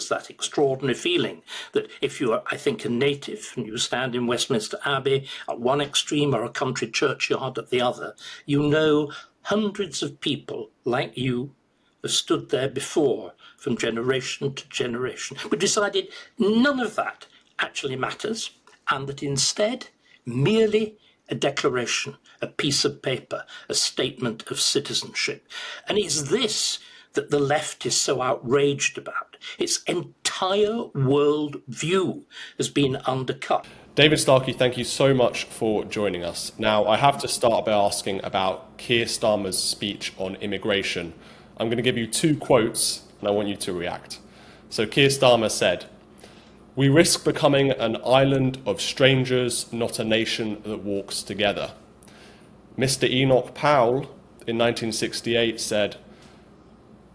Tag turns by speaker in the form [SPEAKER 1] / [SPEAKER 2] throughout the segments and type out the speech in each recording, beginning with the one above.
[SPEAKER 1] was that extraordinary feeling that if you are, I think, a native and you stand in Westminster Abbey at one extreme or a country churchyard at the other, you know hundreds of people like you have stood there before from generation to generation. We decided none of that actually matters, and that instead merely a declaration, a piece of paper, a statement of citizenship. And it's this that the left is so outraged about. Its entire world view has been undercut.
[SPEAKER 2] David Starkey, thank you so much for joining us. Now, I have to start by asking about Keir Starmer's speech on immigration. I'm going to give you two quotes, and I want you to react. So Keir Starmer said, "We risk becoming an island of strangers, not a nation that walks together." Mr. Enoch Powell in 1968 said,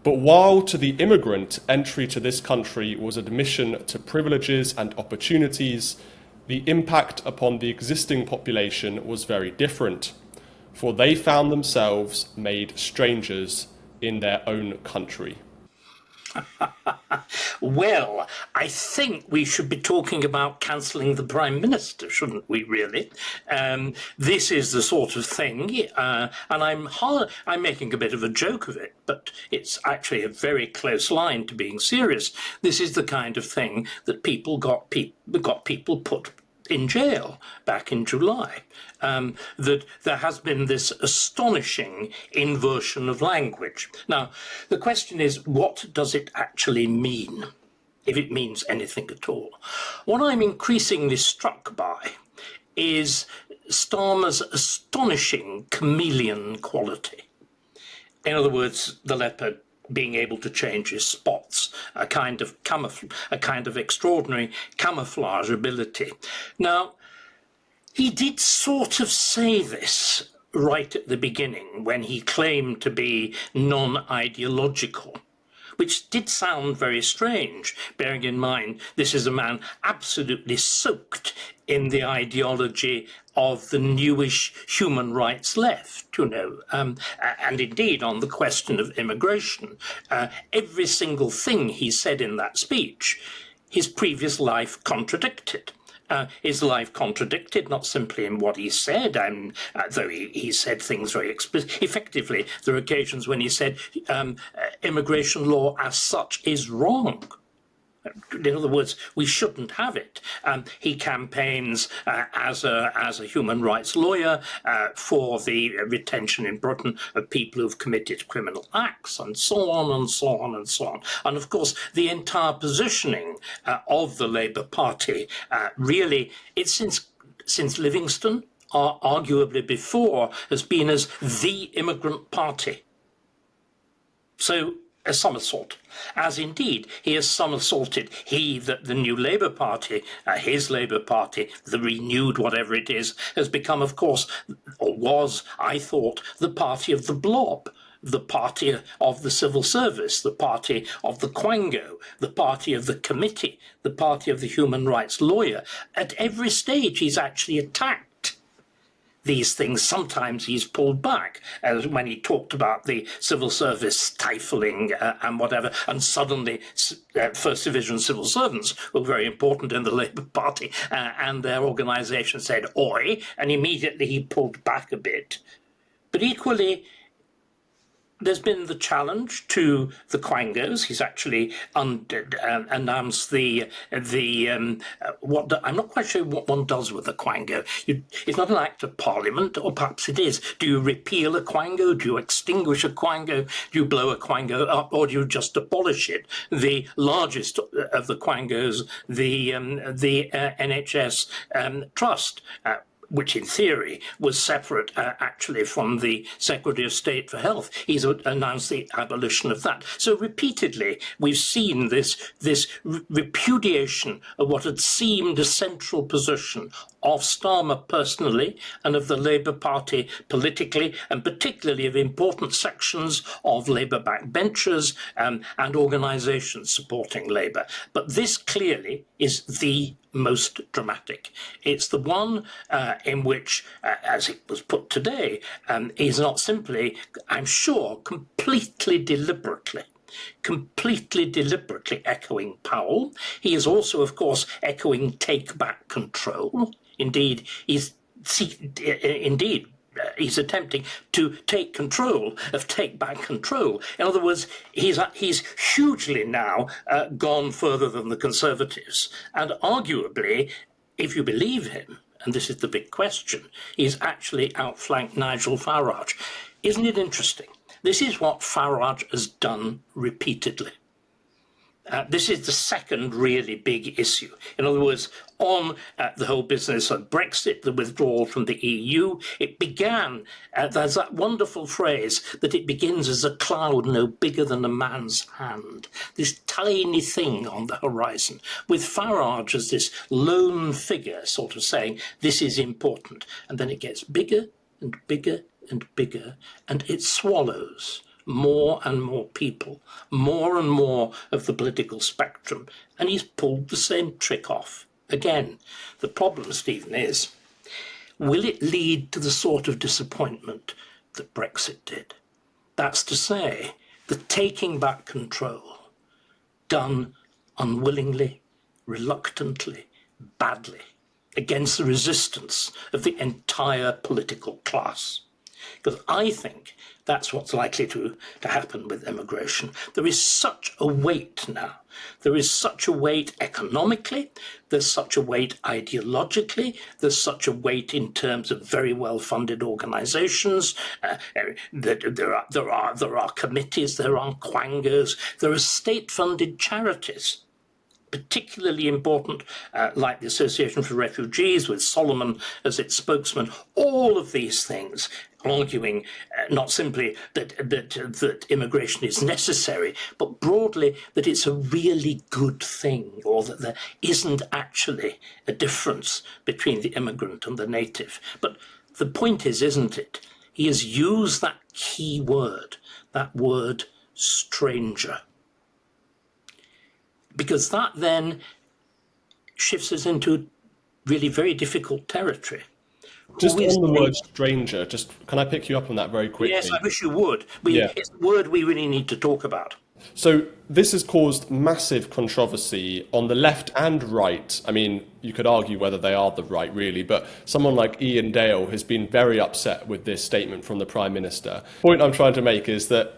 [SPEAKER 2] "But while to the immigrant entry to this country was admission to privileges and opportunities, the impact upon the existing population was very different, for they found themselves made strangers in their own country."
[SPEAKER 1] Well, I think we should be talking about cancelling the Prime Minister, shouldn't we, really? This is the sort of thing, and I'm making a bit of a joke of it, but it's actually a very close line to being serious. This is the kind of thing that got people put in jail back in July. That there has been this astonishing inversion of language. Now, the question is, what does it actually mean, if it means anything at all? What I'm increasingly struck by is Starmer's astonishing chameleon quality. In other words, the leopard being able to change his spots, a kind of extraordinary camouflage ability. Now, he did sort of say this right at the beginning when he claimed to be non-ideological, which did sound very strange, bearing in mind this is a man absolutely soaked in the ideology of the newish human rights left, and indeed on the question of immigration. Every single thing he said in that speech, his previous life contradicted. His life contradicted not simply in what he said, though he said things very effectively. There are occasions when he said immigration law as such is wrong. In other words, we shouldn't have it. He campaigns as a human rights lawyer for the retention in Britain of people who've committed criminal acts, and so on and so on and so on. And of course, the entire positioning of the Labour Party really, it's since Livingston, arguably before, has been as the immigrant party. So, a somersault, as indeed he has somersaulted, the new Labour Party, his Labour Party, the renewed whatever it is, has become, of course, or was, I thought, the party of the blob, the party of the civil service, the party of the quango, the party of the committee, the party of the human rights lawyer. At every stage he's actually attacked these things. Sometimes he's pulled back, as when he talked about the civil service stifling and whatever, and suddenly First Division civil servants were very important in the Labour Party, and their organisation said, "Oi," and immediately he pulled back a bit. But equally, there's been the challenge to the quangos. He's actually announced what I'm not quite sure what one does with a quango. It's not an act of parliament, or perhaps it is. Do you repeal a quango? Do you extinguish a quango? Do you blow a quango up, or do you just abolish it? The largest of the quangos, the NHS Trust, which in theory was separate actually from the Secretary of State for Health. He's announced the abolition of that. So repeatedly, we've seen this repudiation of what had seemed a central position of Starmer personally and of the Labour Party politically, and particularly of important sections of Labour backbenchers and organisations supporting Labour. But this clearly is the most dramatic. It's the one in which, as it was put today, is not simply, I'm sure, completely deliberately completely deliberately echoing Powell. He is also, of course, echoing take back control. Indeed, he's attempting to take control of take back control. In other words, he's hugely now gone further than the Conservatives, and arguably, if you believe him, and this is the big question, he's actually outflanked Nigel Farage. Isn't it interesting? This is what Farage has done repeatedly. This is the second really big issue. In other words, on the whole business of Brexit, the withdrawal from the EU, it began, there's that wonderful phrase that it begins as a cloud no bigger than a man's hand, this tiny thing on the horizon, with Farage as this lone figure sort of saying, this is important. And then it gets bigger and bigger and bigger, and it swallows more and more people, more and more of the political spectrum, and he's pulled the same trick off again. The problem, Stephen, is, will it lead to the sort of disappointment that Brexit did? That's to say, the taking back control, done unwillingly, reluctantly, badly, against the resistance of the entire political class. Because I think that's what's likely to happen with immigration. There is such a weight now. There is such a weight economically. There's such a weight ideologically. There's such a weight in terms of very well-funded organisations. There are committees. There are quangos. There are state-funded charities, particularly important, like the Association for Refugees, with Solomon as its spokesman. All of these things arguing not simply that immigration is necessary, but broadly that it's a really good thing, or that there isn't actually a difference between the immigrant and the native. But the point is, isn't it? He has used that key word, that word stranger, because that then shifts us into really very difficult territory.
[SPEAKER 2] Just on the word stranger, can I pick you up on that very quickly?
[SPEAKER 1] Yes, I wish you would. It's a word we really need to talk about.
[SPEAKER 2] So this has caused massive controversy on the left and right. I mean, you could argue whether they are the right, really, but someone like Ian Dale has been very upset with this statement from the Prime Minister. The point I'm trying to make is that,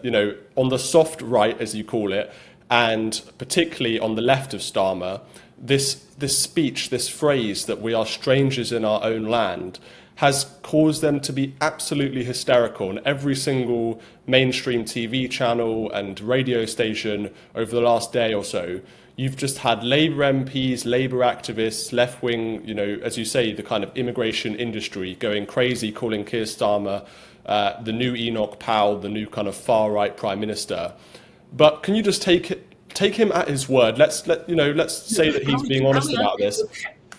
[SPEAKER 2] on the soft right, as you call it, and particularly on the left of Starmer, this speech, this phrase that we are strangers in our own land, has caused them to be absolutely hysterical. And every single mainstream TV channel and radio station over the last day or so, you've just had Labour MPs, Labour activists, left-wing, as you say, the kind of immigration industry going crazy, calling Keir Starmer the new Enoch Powell, the new kind of far-right Prime Minister. But can you just take him at his word? Let's say that he's being honest about this.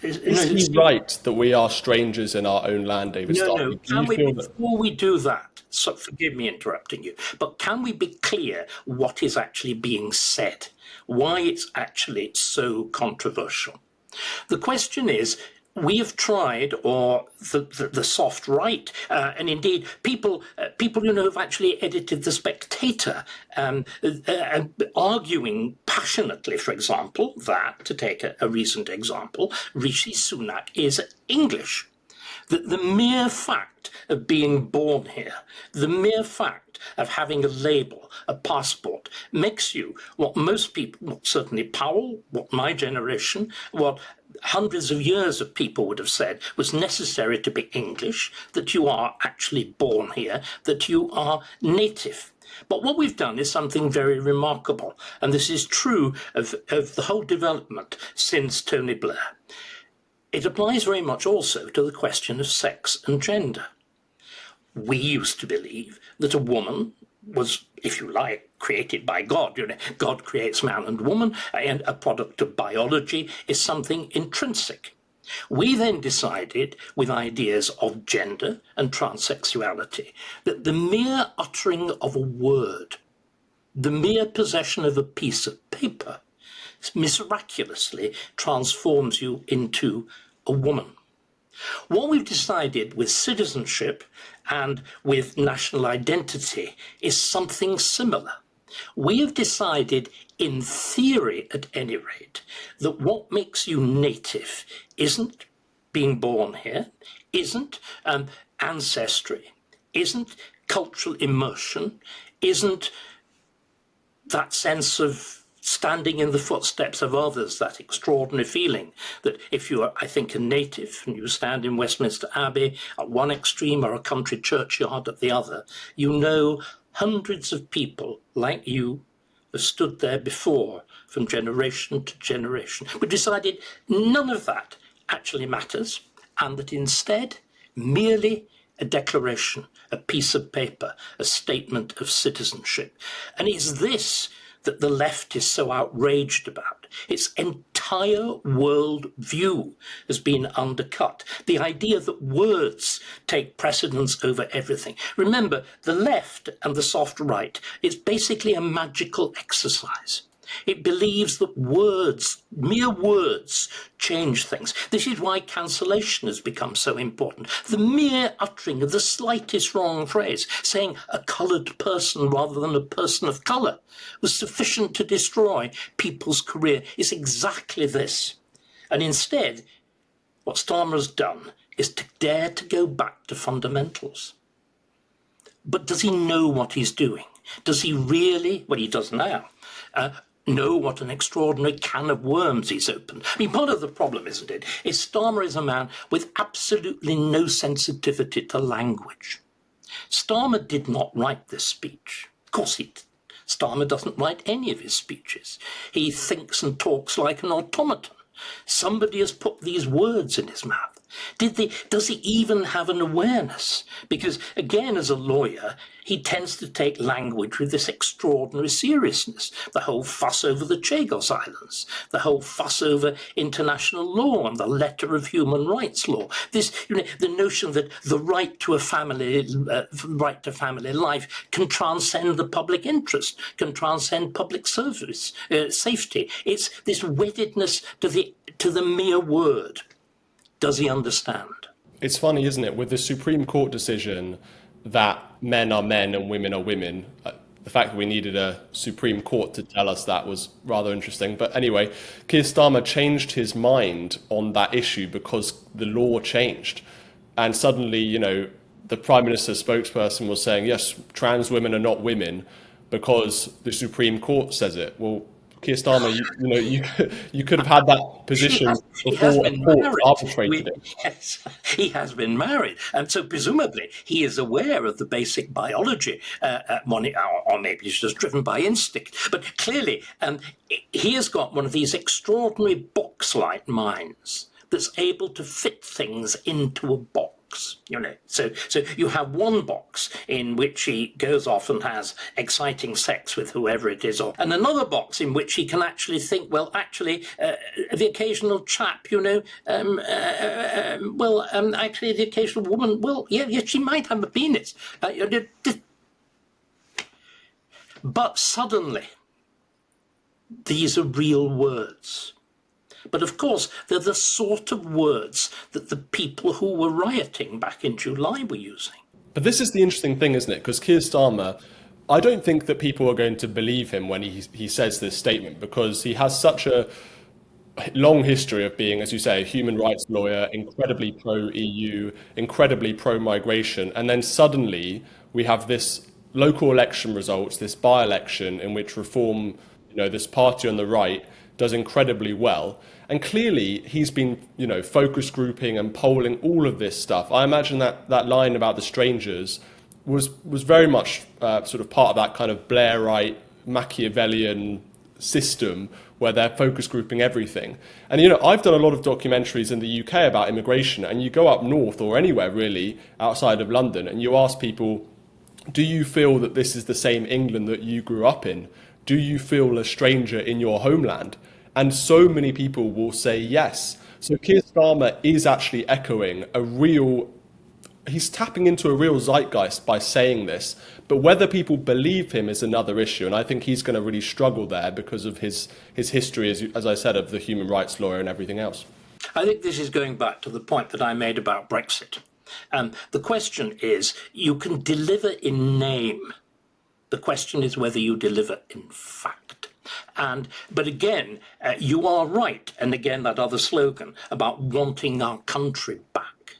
[SPEAKER 2] Is he right that we are strangers in our own land, David Starkey?
[SPEAKER 1] Before we do that, so forgive me interrupting you, but can we be clear what is actually being said? Why it's actually so controversial? The question is, we have tried, or the soft right, and indeed people who've actually edited The Spectator, arguing passionately, for example, that, to take a recent example, Rishi Sunak is English. The mere fact of being born here, the mere fact of having a label, a passport, makes you what most people, certainly Powell, what my generation, what hundreds of years of people would have said was necessary to be English, that you are actually born here, that you are native. But what we've done is something very remarkable, and this is true of the whole development since Tony Blair. It applies very much also to the question of sex and gender. We used to believe that a woman was, if you like, created by God. God creates man and woman, and a product of biology is something intrinsic. We then decided, with ideas of gender and transsexuality, that the mere uttering of a word, the mere possession of a piece of paper, miraculously transforms you into a woman. What we've decided with citizenship and with national identity is something similar. We have decided, in theory at any rate, that what makes you native isn't being born here, isn't ancestry, isn't cultural immersion, isn't that sense of standing in the footsteps of others, that extraordinary feeling that if you are, I think, a native and you stand in Westminster Abbey at one extreme or a country churchyard at the other, you know hundreds of people like you have stood there before from generation to generation. We decided none of that actually matters, and that instead merely a declaration, a piece of paper, a statement of citizenship. And it's this that the left is so outraged about. Its entire world view has been undercut. The idea that words take precedence over everything. Remember, the left and the soft right is basically a magical exercise. It believes that words, mere words, change things. This is why cancellation has become so important. The mere uttering of the slightest wrong phrase, saying a coloured person rather than a person of colour, was sufficient to destroy people's career. It's exactly this. And instead, what Starmer has done is to dare to go back to fundamentals. But does he know what he's doing? Does he really, well, he does now, know what an extraordinary can of worms he's opened? I mean, part of the problem, isn't it, is Starmer is a man with absolutely no sensitivity to language. Starmer did not write this speech. Of course Starmer doesn't write any of his speeches. He thinks and talks like an automaton. Somebody has put these words in his mouth. Does he even have an awareness? Because, again, as a lawyer, he tends to take language with this extraordinary seriousness. The whole fuss over the Chagos Islands, the whole fuss over international law and the letter of human rights law. This, the notion that the right to family life can transcend the public interest, can transcend public service, safety. It's this weddedness to the mere word. Does he understand?
[SPEAKER 2] It's funny, isn't it, with the Supreme Court decision that men are men and women are women. The fact that we needed a Supreme Court to tell us that was rather interesting. But anyway, Keir Starmer changed his mind on that issue because the law changed. And suddenly, the Prime Minister's spokesperson was saying, yes, trans women are not women because the Supreme Court says it. Well, Keir Starmer, you could have had that position before a court arbitrated it.
[SPEAKER 1] Yes, he has been married, and so presumably he is aware of the basic biology, or maybe he's just driven by instinct. But clearly, he has got one of these extraordinary box-like minds that's able to fit things into a box. So you have one box in which he goes off and has exciting sex with whoever it is, and another box in which he can actually think, the occasional chap, actually the occasional woman, she might have a penis. But suddenly, these are real words. But of course, they're the sort of words that the people who were rioting back in July were using.
[SPEAKER 2] But this is the interesting thing, isn't it? Because Keir Starmer, I don't think that people are going to believe him when he says this statement, because he has such a long history of being, as you say, a human rights lawyer, incredibly pro-EU, incredibly pro-migration. And then suddenly we have this local election results, this by-election in which Reform, this party on the right, does incredibly well. And clearly he's been, focus grouping and polling all of this stuff. I imagine that line about the strangers was very much sort of part of that kind of Blairite Machiavellian system where they're focus grouping everything. And, I've done a lot of documentaries in the UK about immigration, and you go up north or anywhere really outside of London and you ask people, do you feel that this is the same England that you grew up in? Do you feel a stranger in your homeland? And so many people will say yes. So Keir Starmer is actually echoing he's tapping into a real zeitgeist by saying this. But whether people believe him is another issue. And I think he's going to really struggle there because of his history, as I said, of the human rights lawyer and everything else.
[SPEAKER 1] I think this is going back to the point that I made about Brexit. The question is, you can deliver in name The question is whether you deliver in fact. But again, you are right. And again, that other slogan about wanting our country back,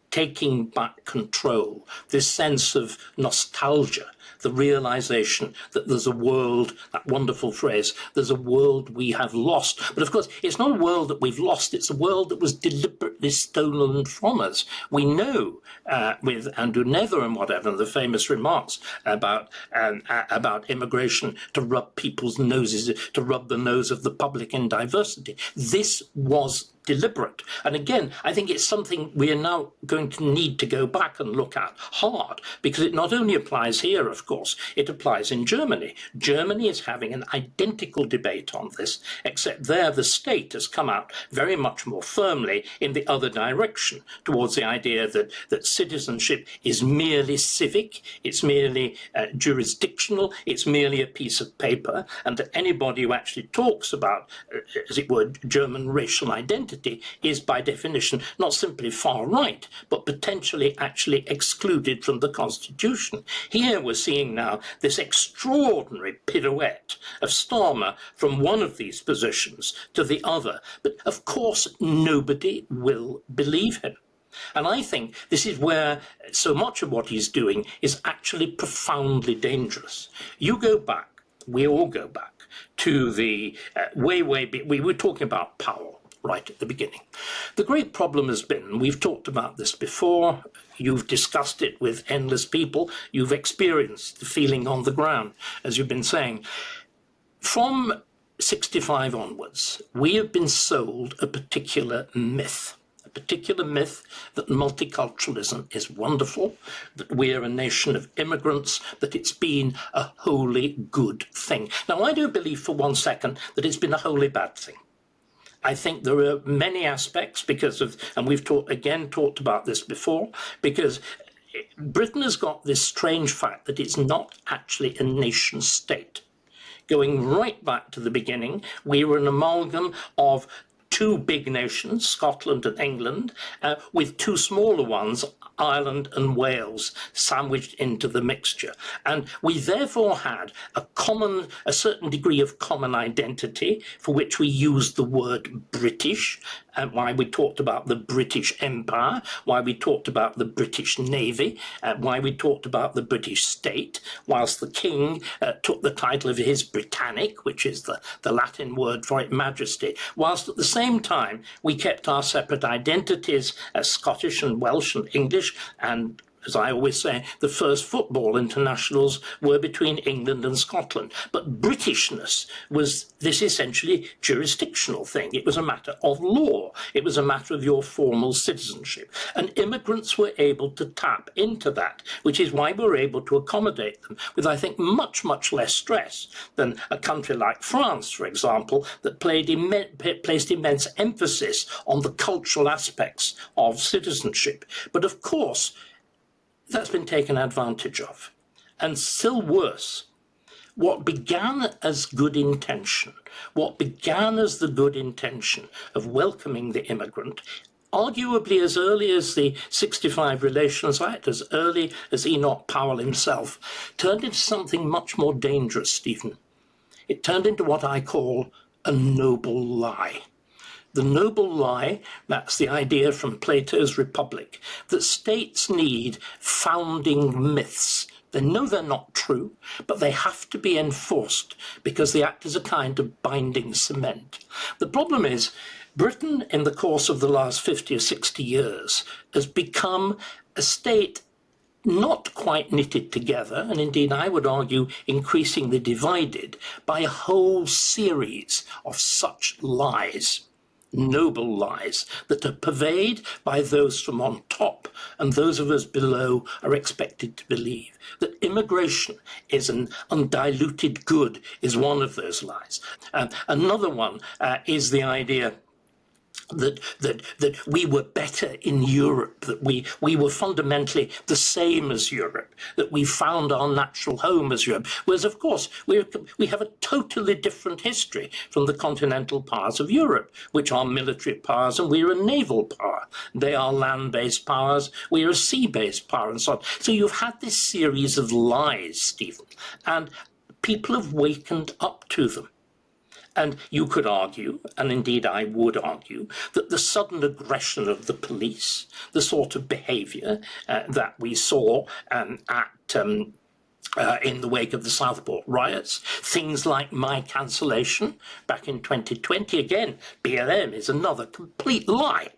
[SPEAKER 1] taking back control, this sense of nostalgia, the realization that there's a world, that wonderful phrase, there's a world we have lost. But of course, it's not a world that we've lost, it's a world that was deliberately stolen from us. We know with Andrew Nether and whatever, the famous remarks about immigration to rub people's noses, to rub the nose of the public in diversity. This was deliberate. And again, I think it's something we are now going to need to go back and look at hard, because it not only applies here, of course, it applies in Germany. Germany is having an identical debate on this, except there the state has come out very much more firmly in the other direction, towards the idea that citizenship is merely civic, it's merely jurisdictional, it's merely a piece of paper, and that anybody who actually talks about, as it were, German racial identity is by definition not simply far right, but potentially actually excluded from the Constitution. Here we're seeing now this extraordinary pirouette of Starmer from one of these positions to the other. But of course, nobody will believe him. And I think this is where so much of what he's doing is actually profoundly dangerous. You go back, we all go back, to the we were talking about Powell right at the beginning. The great problem has been, we've talked about this before, you've discussed it with endless people, you've experienced the feeling on the ground, as you've been saying. From 65 onwards, we have been sold a particular myth that multiculturalism is wonderful, that we're a nation of immigrants, that it's been a wholly good thing. Now, I don't believe for one second that it's been a wholly bad thing. I think there are many aspects because of, and we've talked about this before, because Britain has got this strange fact that it's not actually a nation state. Going right back to the beginning, we were an amalgam of two big nations, Scotland and England, with two smaller ones, Ireland and Wales, sandwiched into the mixture. And we therefore had a certain degree of common identity, for which we used the word British, and why we talked about the British Empire, why we talked about the British Navy, why we talked about the British state, whilst the king took the title of his Britannic, which is the Latin word for it, majesty, whilst at the same time we kept our separate identities as Scottish and Welsh and English, and as I always say, the first football internationals were between England and Scotland. But Britishness was this essentially jurisdictional thing. It was a matter of law. It was a matter of your formal citizenship. And immigrants were able to tap into that, which is why we were able to accommodate them with, I think, much, much less stress than a country like France, for example, that placed immense emphasis on the cultural aspects of citizenship. But of course, that's been taken advantage of. And still worse, what began as good intention, what began as the good intention of welcoming the immigrant, arguably as early as the 65 Relations Act, as early as Enoch Powell himself, turned into something much more dangerous, Stephen. It turned into what I call a noble lie. The noble lie, that's the idea from Plato's Republic, that states need founding myths. They know they're not true, but they have to be enforced because they act as a kind of binding cement. The problem is, Britain, in the course of the last 50 or 60 years, has become a state not quite knitted together, and indeed I would argue increasingly divided by a whole series of such lies. Noble lies that are purveyed by those from on top, and those of us below are expected to believe. That immigration is an undiluted good is one of those lies. Another one is the idea that we were better in Europe, that we were fundamentally the same as Europe, that we found our natural home as Europe. Whereas, of course, we have a totally different history from the continental powers of Europe, which are military powers, and we're a naval power. They are land-based powers, we're a sea-based power, and so on. So you've had this series of lies, Stephen, and people have wakened up to them. And you could argue, and indeed I would argue, that the sudden aggression of the police, the sort of behaviour that we saw in the wake of the Southport riots, things like my cancellation back in 2020, again, BLM is another complete lie.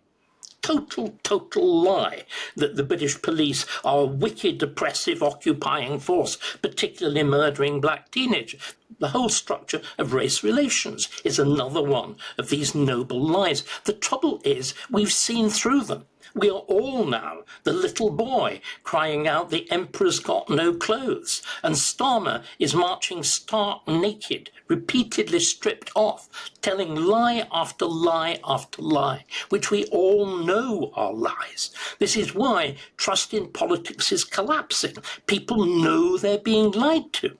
[SPEAKER 1] Total lie that the British police are a wicked, oppressive, occupying force, particularly murdering black teenagers. The whole structure of race relations is another one of these noble lies. The trouble is we've seen through them. We are all now the little boy crying out, "The emperor's got no clothes," and Starmer is marching stark naked, repeatedly stripped off, telling lie after lie after lie, which we all know are lies. This is why trust in politics is collapsing. People know they're being lied to.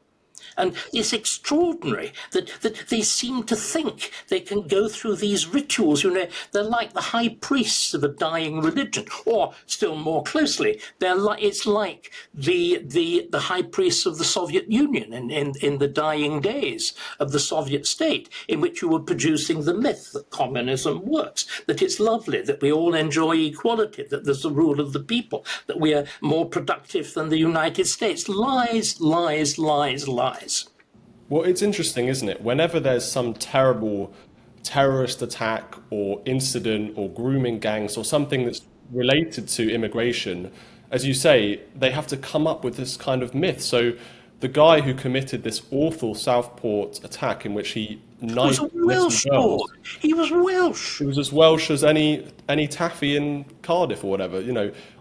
[SPEAKER 1] And it's extraordinary that they seem to think they can go through these rituals. They're like the high priests of a dying religion, or still more closely, it's like the high priests of the Soviet Union in the dying days of the Soviet state, in which you were producing the myth that communism works, that it's lovely, that we all enjoy equality, that there's the rule of the people, that we are more productive than the United States. Lies, lies, lies, lies.
[SPEAKER 2] Well, it's interesting, isn't it? Whenever there's some terrible terrorist attack or incident or grooming gangs or something that's related to immigration, as you say, they have to come up with this kind of myth. So the guy who committed this awful Southport attack in which he knifed
[SPEAKER 1] Welsh
[SPEAKER 2] girls,
[SPEAKER 1] he was Welsh.
[SPEAKER 2] He was as Welsh as any taffy in Cardiff or whatever,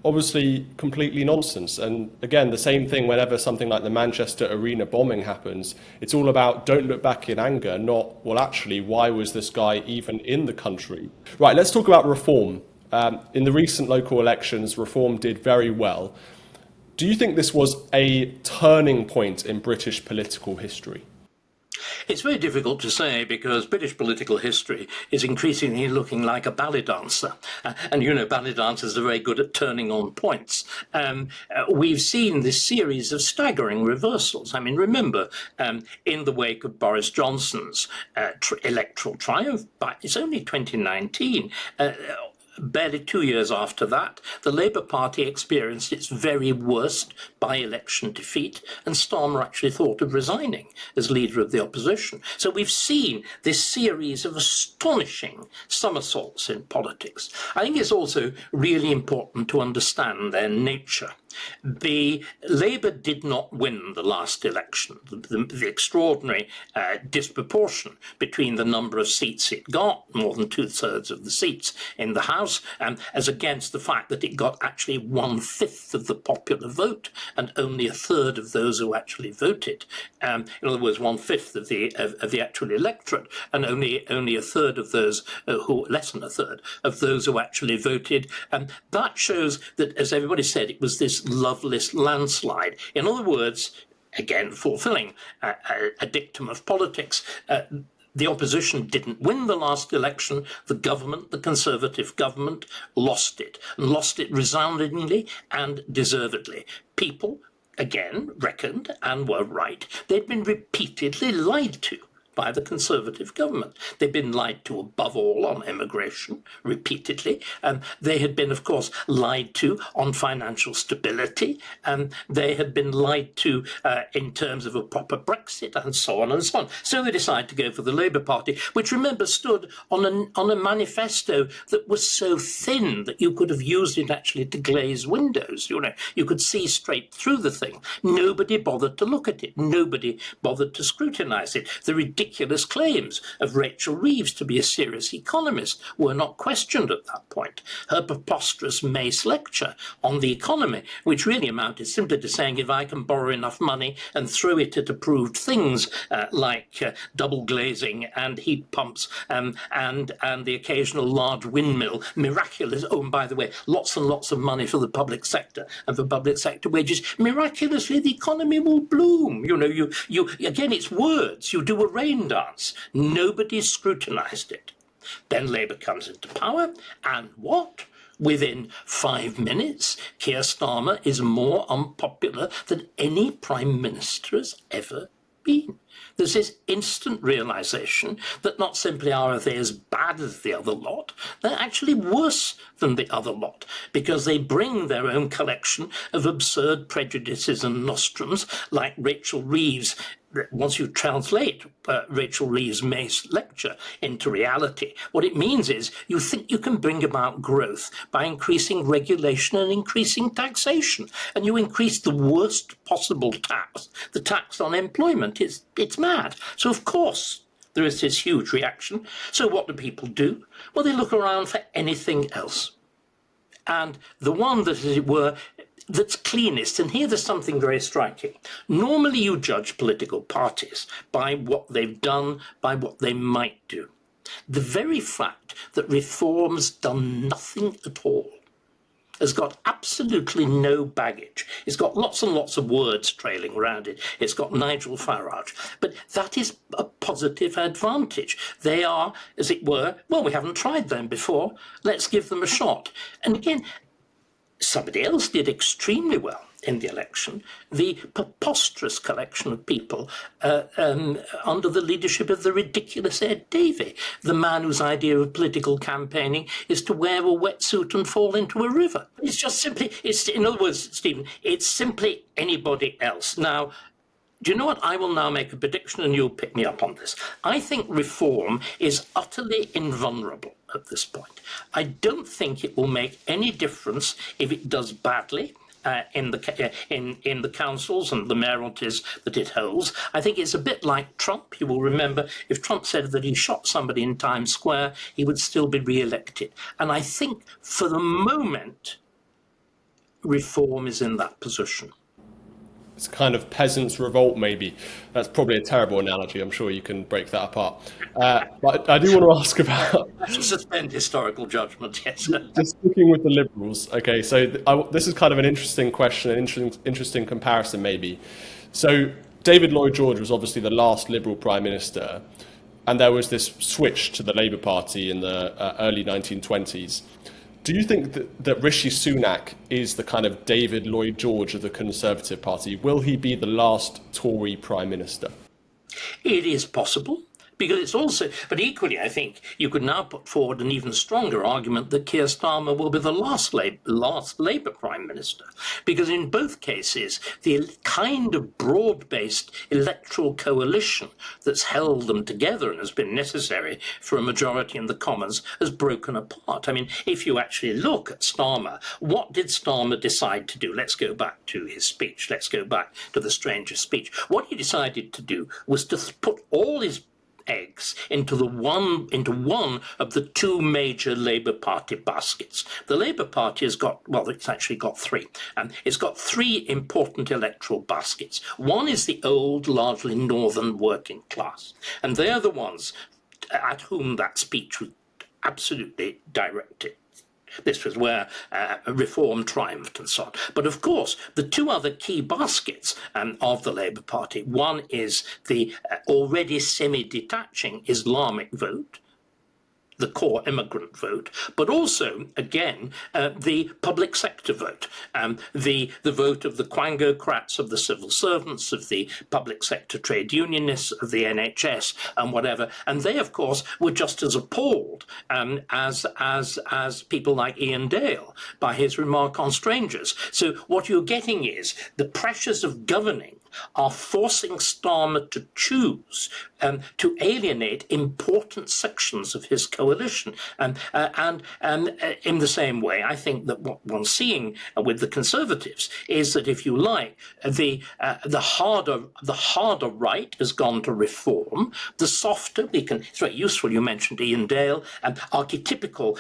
[SPEAKER 2] obviously completely nonsense. And again, the same thing whenever something like the Manchester Arena bombing happens, it's all about don't look back in anger, not, well, actually, why was this guy even in the country? Right, let's talk about reform. In the recent local elections, reform did very well. Do you think this was a turning point in British political history?
[SPEAKER 1] It's very difficult to say because British political history is increasingly looking like a ballet dancer. And ballet dancers are very good at turning on points. We've seen this series of staggering reversals. I mean, remember, in the wake of Boris Johnson's electoral triumph, but it's only 2019, barely 2 years after that, the Labour Party experienced its very worst by-election defeat, and Starmer actually thought of resigning as leader of the opposition. So we've seen this series of astonishing somersaults in politics. I think it's also really important to understand their nature. The Labour did not win the last election. The extraordinary disproportion between the number of seats it got, more than 2/3 of the seats in the House, as against the fact that it got actually 1/5 of the popular vote and only 1/3 of those who actually voted. In other words, 1/5 of the actual electorate, and only 1/3 of those less than 1/3 of those who actually voted. That shows that, as everybody said, it was this loveless landslide. In other words, again, fulfilling a dictum of politics, the opposition didn't win the last election. The government, the Conservative government, lost it, and lost it resoundingly and deservedly. People, again, reckoned, and were right, they'd been repeatedly lied to by the Conservative government. They'd been lied to above all on immigration, repeatedly. They had been, of course, lied to on financial stability. They had been lied to in terms of a proper Brexit, and so on and so on. So they decided to go for the Labour Party, which, remember, stood on a manifesto that was so thin that you could have used it actually to glaze windows. You could see straight through the thing. Nobody bothered to look at it. Nobody bothered to scrutinise it. The ridiculous claims of Rachel Reeves to be a serious economist were not questioned at that point. Her preposterous Mace lecture on the economy, which really amounted simply to saying if I can borrow enough money and throw it at approved things like double glazing and heat pumps and the occasional large windmill, miraculous, oh, and by the way, lots and lots of money for the public sector and for public sector wages, miraculously the economy will bloom. You know, you again, it's words. You do a rain dance. Nobody scrutinised it. Then Labour comes into power, and what? Within 5 minutes, Keir Starmer is more unpopular than any Prime Minister has ever been. There's this instant realisation that not simply are they as bad as the other lot, they're actually worse than the other lot, because they bring their own collection of absurd prejudices and nostrums, like Rachel Reeves. Once you translate Rachel Reeves' Mace lecture into reality, what it means is you think you can bring about growth by increasing regulation and increasing taxation, and you increase the worst possible tax, the tax on employment. It's mad. So of course there is this huge reaction. So what do people do? Well, they look around for anything else. And the one that, as it were, that's cleanest, and here there's something very striking. Normally you judge political parties by what they've done, by what they might do. The very fact that Reform's done nothing at all, has got absolutely no baggage. It's got lots and lots of words trailing around it. It's got Nigel Farage. But that is a positive advantage. They are, as it were, well, we haven't tried them before. Let's give them a shot. And again, somebody else did extremely well in the election, the preposterous collection of people under the leadership of the ridiculous Ed Davey, the man whose idea of political campaigning is to wear a wetsuit and fall into a river. It's just simply, in other words, Stephen, it's simply anybody else. Now, do you know what? I will now make a prediction and you'll pick me up on this. I think Reform is utterly invulnerable at this point. I don't think it will make any difference if it does badly in the councils and the mayoralties that it holds. I think it's a bit like Trump. You will remember if Trump said that he shot somebody in Times Square, he would still be re-elected. And I think for the moment, Reform is in that position.
[SPEAKER 2] It's kind of peasants' revolt, maybe. That's probably a terrible analogy. I'm sure you can break that apart. But I do want to ask about...
[SPEAKER 1] Suspend historical judgment, yes.
[SPEAKER 2] Just sticking with the Liberals. Okay, so this is kind of an interesting question, an interesting comparison, maybe. So David Lloyd George was obviously the last Liberal Prime Minister, and there was this switch to the Labour Party in the early 1920s. Do you think that Rishi Sunak is the kind of David Lloyd George of the Conservative Party? Will he be the last Tory Prime Minister?
[SPEAKER 1] It is possible. Because it's also, but equally, I think you could now put forward an even stronger argument that Keir Starmer will be the last Labour Prime Minister. Because in both cases, the kind of broad-based electoral coalition that's held them together and has been necessary for a majority in the Commons has broken apart. I mean, if you actually look at Starmer, what did Starmer decide to do? Let's go back to his speech. Let's go back to the Stranger speech. What he decided to do was to put all his eggs into one of the two major Labour Party baskets. The Labour Party has got, well, it's actually got three. It's got three important electoral baskets. One is the old, largely northern working class, and they're the ones at whom that speech was absolutely directed. This was where Reform triumphed and so on. But of course, the two other key baskets of the Labour Party, one is the already semi-detaching Islamic vote, the core immigrant vote, but also, again, the public sector vote, the vote of the quangocrats, of the civil servants, of the public sector trade unionists, of the NHS, and whatever. And they, of course, were just as appalled as people like Ian Dale by his remark on strangers. So what you're getting is the pressures of governing are forcing Starmer to choose, to alienate important sections of his coalition. And in the same way, I think that what one's seeing with the Conservatives is that, if you like, the harder right has gone to reform, the softer it's very useful, you mentioned Ian Dale, archetypical,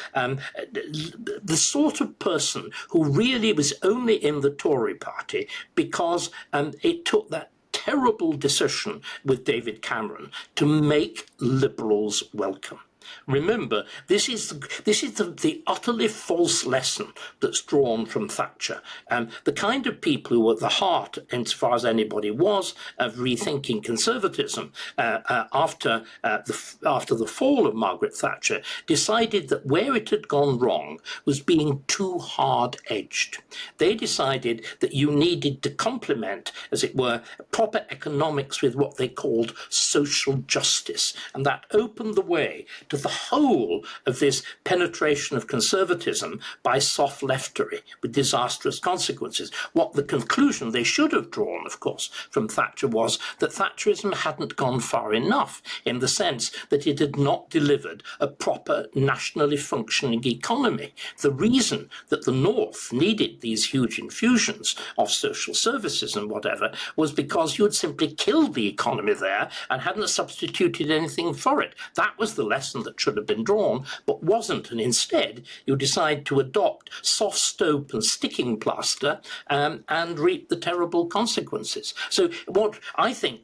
[SPEAKER 1] the sort of person who really was only in the Tory party because it took that terrible decision with David Cameron to make Liberals welcome. Remember, this is the utterly false lesson that's drawn from Thatcher. The kind of people who were at the heart, insofar as anybody was, of rethinking conservatism after the fall of Margaret Thatcher, decided that where it had gone wrong was being too hard-edged. They decided that you needed to complement, as it were, proper economics with what they called social justice, and that opened the way to the whole of this penetration of conservatism by soft leftery with disastrous consequences. What the conclusion they should have drawn, of course, from Thatcher was that Thatcherism hadn't gone far enough, in the sense that it had not delivered a proper nationally functioning economy. The reason that the North needed these huge infusions of social services and whatever was because you had simply killed the economy there and hadn't substituted anything for it. That was the lesson that should have been drawn, but wasn't, and instead you decide to adopt soft soap and sticking plaster and reap the terrible consequences. So what I think,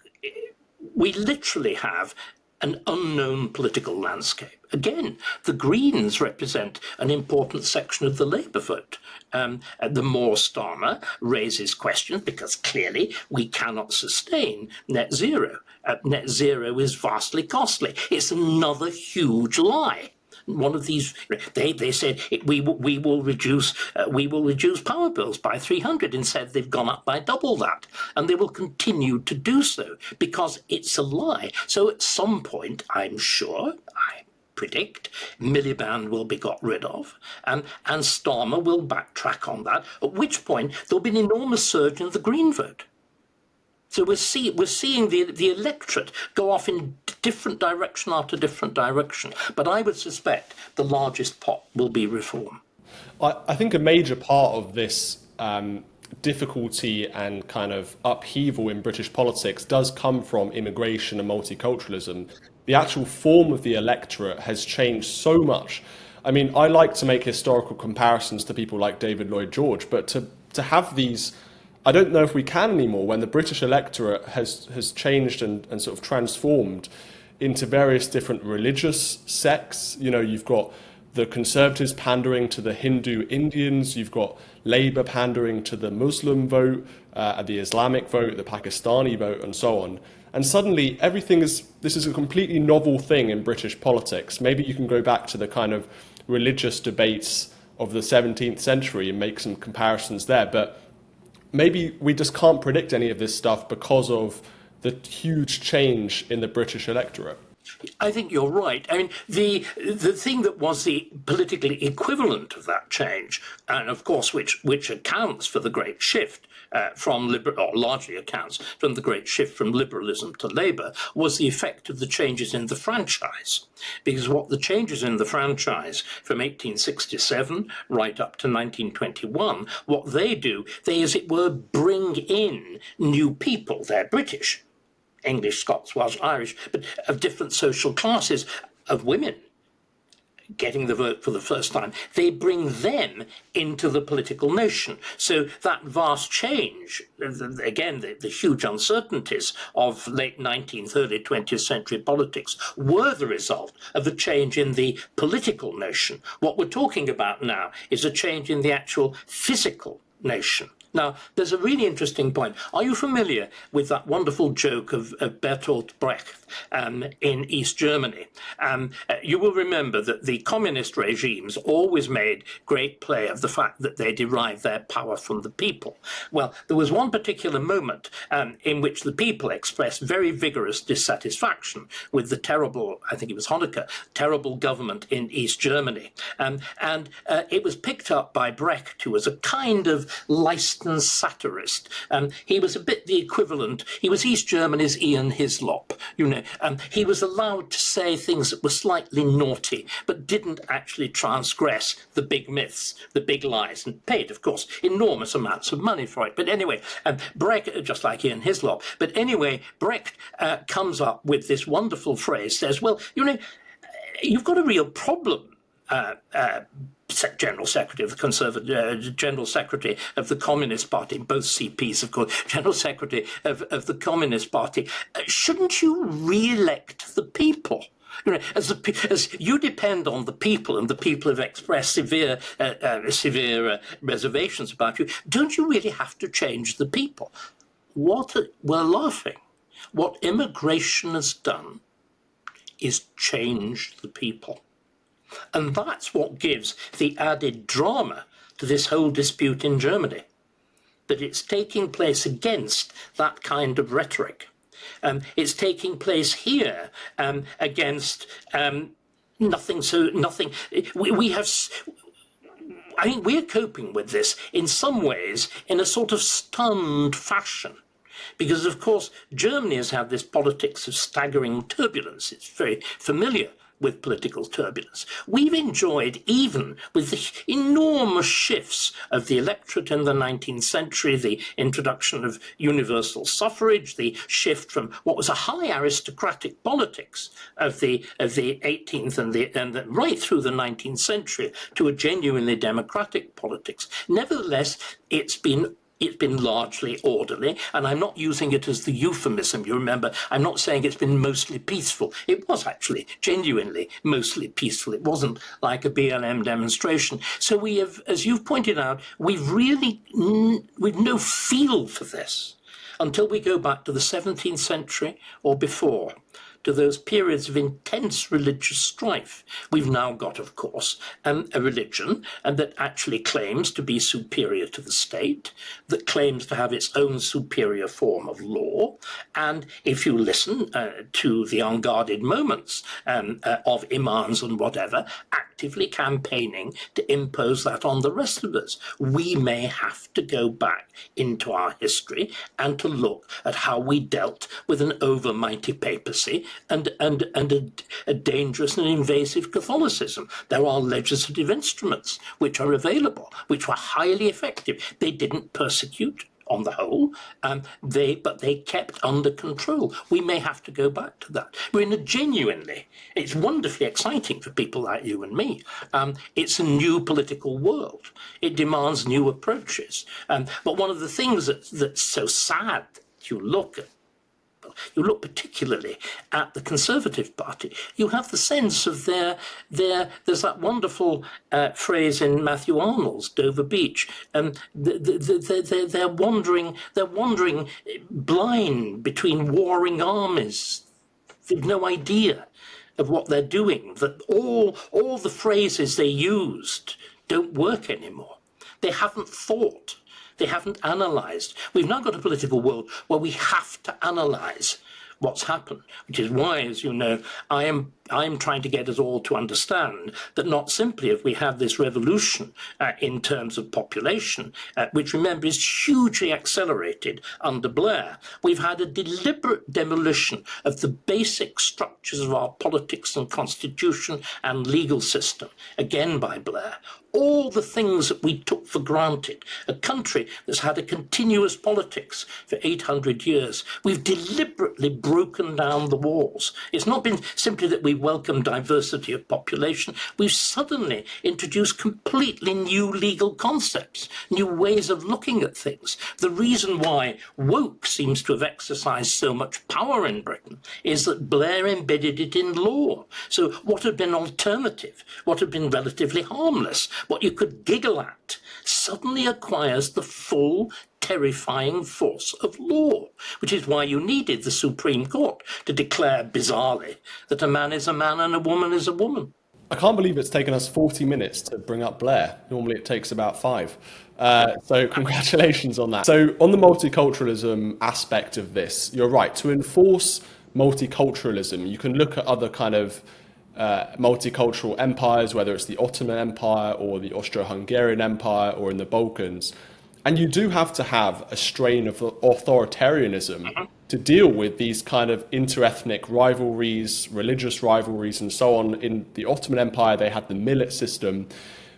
[SPEAKER 1] we literally have an unknown political landscape. Again, the Greens represent an important section of the Labour vote. The more Starmer raises questions, because clearly we cannot sustain net zero. Net zero is vastly costly. It's another huge lie. One of these, they said we will reduce power bills by 300. Instead, they've gone up by double that, and they will continue to do so because it's a lie. So at some point, I'm sure, I predict, Miliband will be got rid of, and Starmer will backtrack on that. At which point there'll be an enormous surge in the Green vote. So we're seeing the electorate go off in different direction after different direction. But I would suspect the largest pot will be reform.
[SPEAKER 2] I think a major part of this difficulty and kind of upheaval in British politics does come from immigration and multiculturalism. The actual form of the electorate has changed so much. I mean, I like to make historical comparisons to people like David Lloyd George, but to have these, I don't know if we can anymore, when the British electorate has changed and sort of transformed into various different religious sects. You know, you've got the Conservatives pandering to the Hindu Indians, you've got Labour pandering to the Muslim vote, the Islamic vote, the Pakistani vote, and so on. And suddenly this is a completely novel thing in British politics. Maybe you can go back to the kind of religious debates of the 17th century and make some comparisons there. But maybe we just can't predict any of this stuff because of the huge change in the British electorate.
[SPEAKER 1] I think you're right. I mean, the thing that was the political equivalent of that change, and of course which accounts for the great shift largely accounts from the great shift from liberalism to Labour, was the effect of the changes in the franchise. Because what the changes in the franchise from 1867 right up to 1921, what they do, they, as it were, bring in new people. They're British, English, Scots, Welsh, Irish, but of different social classes, of women getting the vote for the first time. They bring them into the political notion. So that vast change, again, the huge uncertainties of late 19th, early 20th century politics were the result of a change in the political notion. What we're talking about now is a change in the actual physical notion. Now, there's a really interesting point. Are you familiar with that wonderful joke of Bertolt Brecht in East Germany? You will remember that the communist regimes always made great play of the fact that they derived their power from the people. Well, there was one particular moment in which the people expressed very vigorous dissatisfaction with the terrible, I think it was Honecker, terrible government in East Germany. And it was picked up by Brecht, who was a kind of licentious Western satirist. He was a bit the equivalent. He was East Germany's Ian Hislop. He was allowed to say things that were slightly naughty, but didn't actually transgress the big myths, the big lies, and paid, of course, enormous amounts of money for it. But anyway, Brecht, just like Ian Hislop, but anyway, Brecht comes up with this wonderful phrase, says, well, you've got a real problem, General Secretary of the General Secretary of the Communist Party, both CPs, of course, General Secretary of the Communist Party. Shouldn't you re-elect the people? As you depend on the people, and the people have expressed severe reservations about you, don't you really have to change the people? We're laughing. What immigration has done is change the people. And that's what gives the added drama to this whole dispute in Germany, that it's taking place against that kind of rhetoric. It's taking place here against nothing. We have. I think we're coping with this in some ways in a sort of stunned fashion. Because, of course, Germany has had this politics of staggering turbulence. It's very familiar with political turbulence. We've enjoyed, even with the enormous shifts of the electorate in the 19th century, the introduction of universal suffrage, the shift from what was a high aristocratic politics of the 18th and right through the 19th century to a genuinely democratic politics. Nevertheless, it's been largely orderly, and I'm not using it as the euphemism. You remember, I'm not saying it's been mostly peaceful. It was actually genuinely mostly peaceful. It wasn't like a BLM demonstration. So we have, as you've pointed out, we've no feel for this until we go back to the 17th century or before, to those periods of intense religious strife. We've now got, of course, a religion that actually claims to be superior to the state, that claims to have its own superior form of law. And if you listen to the unguarded moments of imams and whatever, actively campaigning to impose that on the rest of us, we may have to go back into our history and to look at how we dealt with an overmighty papacy and a dangerous and invasive Catholicism. There are legislative instruments which are available, which were highly effective. They didn't persecute on the whole, but they kept under control. We may have to go back to that. We're in a genuinely, it's wonderfully exciting for people like you and me. It's a new political world. It demands new approaches. But one of the things that's so sad, you look particularly at the Conservative Party, you have the sense of there's that wonderful phrase in Matthew Arnold's Dover Beach, they're wandering blind between warring armies. They've no idea of what they're doing, that all the phrases they used don't work anymore. They haven't thought. They haven't analysed. We've now got a political world where we have to analyse what's happened, which is why, as you know, I'm trying to get us all to understand that not simply have we had this revolution in terms of population, which, remember, is hugely accelerated under Blair. We've had a deliberate demolition of the basic structures of our politics and constitution and legal system, again by Blair. All the things that we took for granted, a country that's had a continuous politics for 800 years, we've deliberately broken down the walls. It's not been simply that we welcome diversity of population. We've suddenly introduced completely new legal concepts, new ways of looking at things. The reason why woke seems to have exercised so much power in Britain is that Blair embedded it in law. So what had been alternative, what had been relatively harmless, what you could giggle at, suddenly acquires the full terrifying force of law, which is why you needed the Supreme Court to declare bizarrely that a man is a man and a woman is a woman.
[SPEAKER 2] I can't believe it's taken us 40 minutes to bring up Blair. Normally it takes about 5. So congratulations on that. So on the multiculturalism aspect of this, you're right. To enforce multiculturalism, you can look at other kind of multicultural empires, whether it's the Ottoman Empire or the Austro-Hungarian Empire or in the Balkans. And you do have to have a strain of authoritarianism to deal with these kind of interethnic rivalries, religious rivalries, and so on. In the Ottoman Empire, they had the millet system.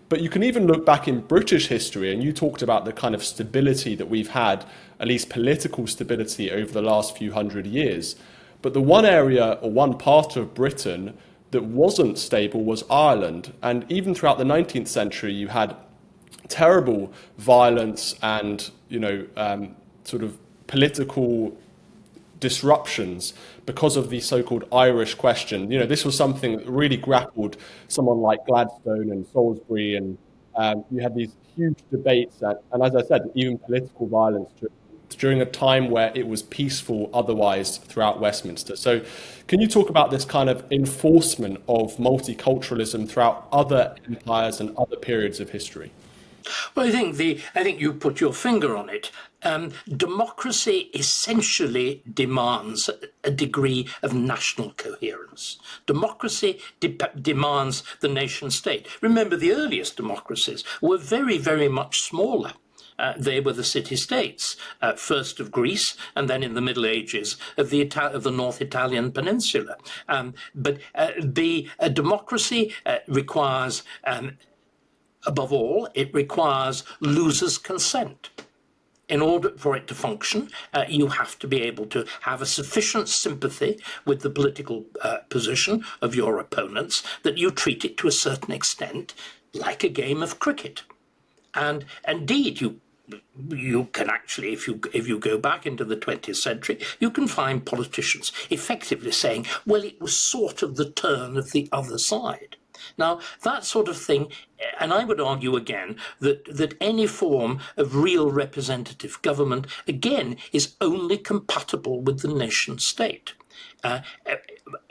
[SPEAKER 2] But you can even look back in British history, and you talked about the kind of stability that we've had, at least political stability, over the last few hundred years. But the one area or one part of Britain that wasn't stable was Ireland. And even throughout the 19th century, you had terrible violence and, sort of political disruptions because of the so-called Irish question. This was something that really grappled someone like Gladstone and Salisbury, and you had these huge debates and as I said, even political violence during a time where it was peaceful otherwise throughout Westminster. So can you talk about this kind of enforcement of multiculturalism throughout other empires and other periods of history?
[SPEAKER 1] Well, I think you put your finger on it. Democracy essentially demands a degree of national coherence. Democracy demands the nation state. Remember, the earliest democracies were very, very much smaller. They were the city-states, first of Greece, and then in the Middle Ages of the North Italian peninsula. But the democracy requires, above all, it requires losers' consent. In order for it to function, you have to be able to have a sufficient sympathy with the political position of your opponents that you treat it to a certain extent like a game of cricket. And indeed, you can actually, if you go back into the 20th century, you can find politicians effectively saying, well, it was sort of the turn of the other side. Now, that sort of thing, and I would argue again that any form of real representative government, again, is only compatible with the nation state.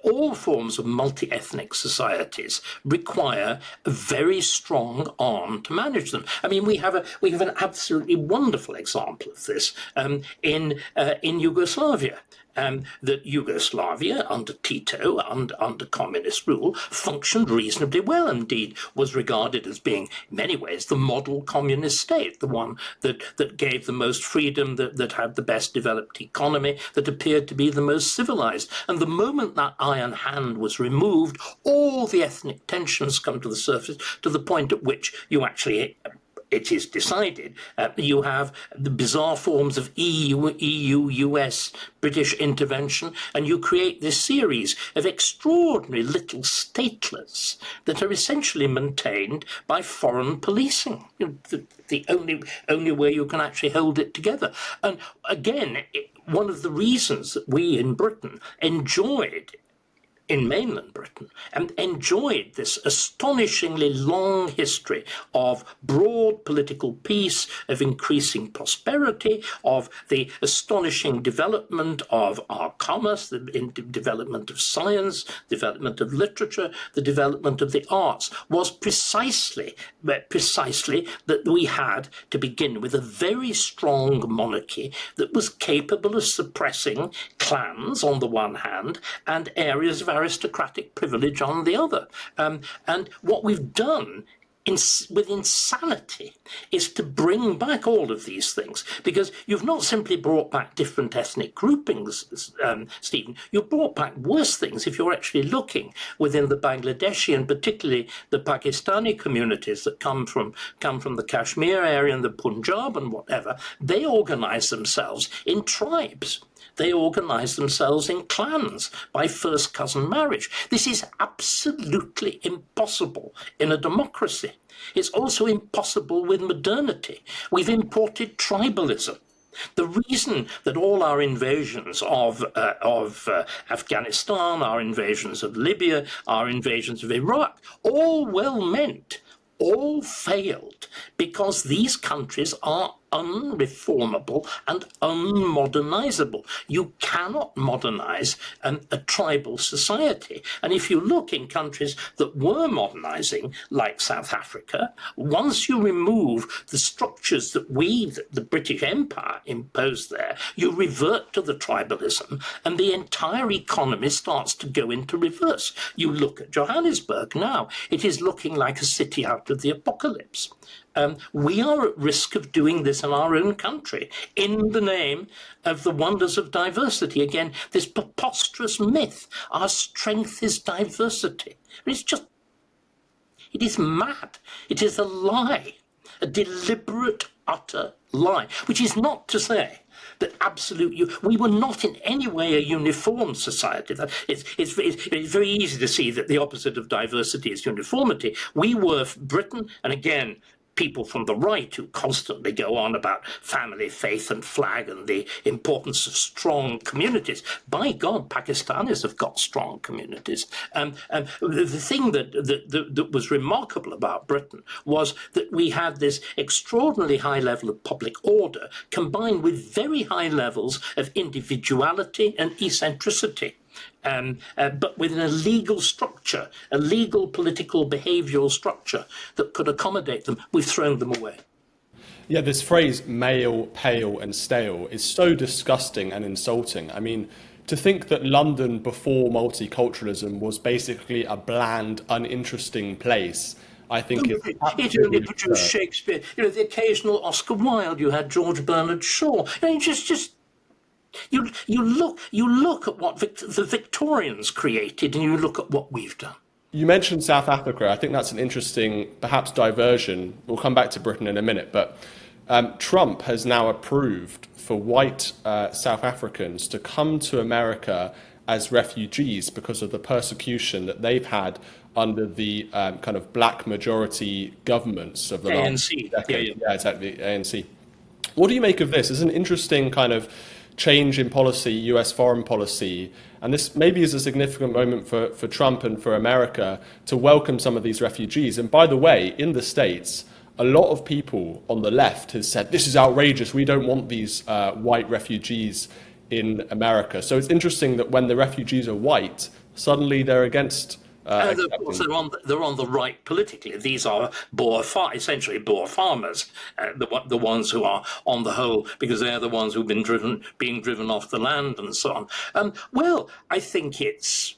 [SPEAKER 1] All forms of multi-ethnic societies require a very strong arm to manage them. I mean, we have an absolutely wonderful example of this in Yugoslavia. That Yugoslavia, under Tito, under communist rule, functioned reasonably well. Indeed, was regarded as being, in many ways, the model communist state, the one that gave the most freedom, that had the best developed economy, that appeared to be the most civilized. And the moment that iron hand was removed, all the ethnic tensions come to the surface, to the point at which you actually, it is decided, you have the bizarre forms of EU, US, British intervention, and you create this series of extraordinary little statelets that are essentially maintained by foreign policing. The only way you can actually hold it together. And again, one of the reasons that we in Britain enjoyed, in mainland Britain, and enjoyed this astonishingly long history of broad political peace, of increasing prosperity, of the astonishing development of our commerce, the development of science, development of literature, the development of the arts, was precisely that we had to begin with a very strong monarchy that was capable of suppressing clans on the one hand and areas of aristocratic privilege on the other. And what we've done with insanity is to bring back all of these things, because you've not simply brought back different ethnic groupings, Stephen, you've brought back worse things. If you're actually looking within the Bangladeshi and particularly the Pakistani communities that come from the Kashmir area and the Punjab and whatever, they organize themselves in tribes. They organize themselves in clans by first cousin marriage. This is absolutely impossible in a democracy. It's also impossible with modernity. We've imported tribalism. The reason that all our invasions of Afghanistan, our invasions of Libya, our invasions of Iraq, all well meant, all failed because these countries are unreformable and unmodernizable. You cannot modernize a tribal society. And if you look in countries that were modernizing, like South Africa, once you remove the structures that the British Empire, imposed there, you revert to the tribalism and the entire economy starts to go into reverse. You look at Johannesburg now, it is looking like a city out of the apocalypse. We are at risk of doing this in our own country in the name of the wonders of diversity. Again, this preposterous myth, our strength is diversity. It is mad. It is a lie, a deliberate, utter lie, which is not to say that we were not in any way a uniform society. It's very easy to see that the opposite of diversity is uniformity. We were Britain, and again, people from the right who constantly go on about family, faith and flag and the importance of strong communities. By God, Pakistanis have got strong communities. The thing that was remarkable about Britain was that we had this extraordinarily high level of public order combined with very high levels of individuality and eccentricity. But within a legal structure, a legal political behavioural structure that could accommodate them, we've thrown them away.
[SPEAKER 2] Yeah, this phrase male, pale and stale is so disgusting and insulting. I mean, to think that London before multiculturalism was basically a bland, uninteresting place, I think is
[SPEAKER 1] it only produced Shakespeare. The occasional Oscar Wilde, you had George Bernard Shaw. You look at what the Victorians created and you look at what we've done.
[SPEAKER 2] You mentioned South Africa. I think that's an interesting, perhaps, diversion. We'll come back to Britain in a minute, but Trump has now approved for white South Africans to come to America as refugees because of the persecution that they've had under the kind of black majority governments of the last decade. Yeah, exactly, ANC. What do you make of this? It's an interesting kind of change in policy, US foreign policy, and this maybe is a significant moment for Trump and for America to welcome some of these refugees. And by the way, in the States, a lot of people on the left has said, this is outrageous, we don't want these white refugees in America. So it's interesting that when the refugees are white, suddenly they're against
[SPEAKER 1] and of course, they're on the right politically. These are essentially Boer farmers, the ones who are on the whole, because they're the ones who've been being driven off the land and so on. Well, I think it's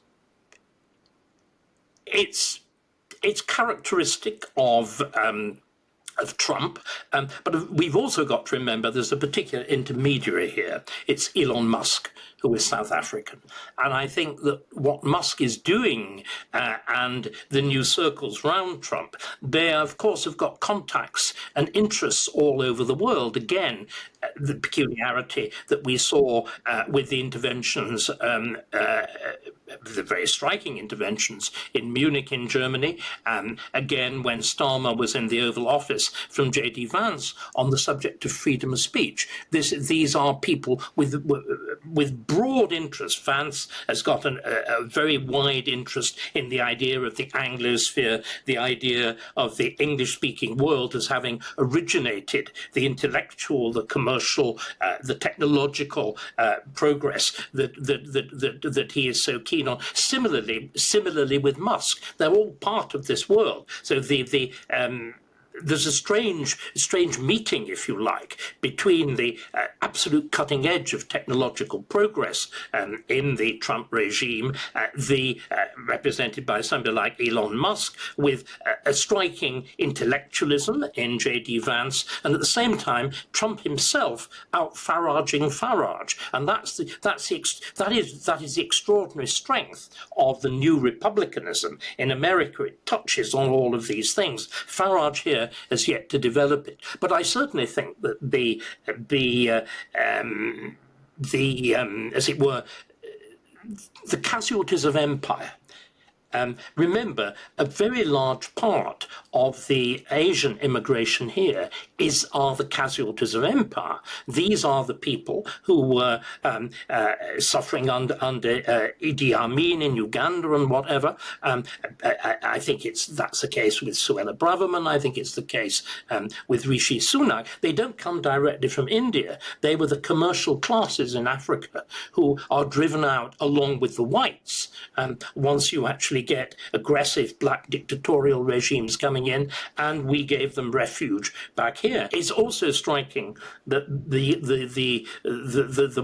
[SPEAKER 1] characteristic of Trump, but we've also got to remember there's a particular intermediary here. It's Elon Musk, who is South African. And I think that what Musk is doing and the new circles round Trump, they of course have got contacts and interests all over the world. Again, the peculiarity that we saw with the interventions, the very striking interventions in Munich in Germany, again when Starmer was in the Oval Office from J.D. Vance on the subject of freedom of speech. These are people with broad interest. Vance has got a very wide interest in the idea of the Anglosphere, the idea of the English-speaking world as having originated the intellectual, the commercial, the technological progress that he is so keen on. Similarly with Musk, they're all part of this world. So there's a strange meeting, if you like, between the absolute cutting edge of technological progress in the Trump regime, represented by somebody like Elon Musk, with a striking intellectualism in J.D. Vance, and at the same time, Trump himself out-Faraging Farage, and that is the extraordinary strength of the new republicanism in America. It touches on all of these things. Farage here has yet to develop it, but I certainly think that as it were, the casualties of empire. Remember, a very large part of the Asian immigration here are the casualties of empire. These are the people who were suffering under Idi Amin in Uganda and whatever. I think that's the case with Suella Braverman. I think it's the case with Rishi Sunak. They don't come directly from India. They were the commercial classes in Africa who are driven out along with the whites. Once you actually get aggressive black dictatorial regimes coming in, and we gave them refuge back here. It's also striking that the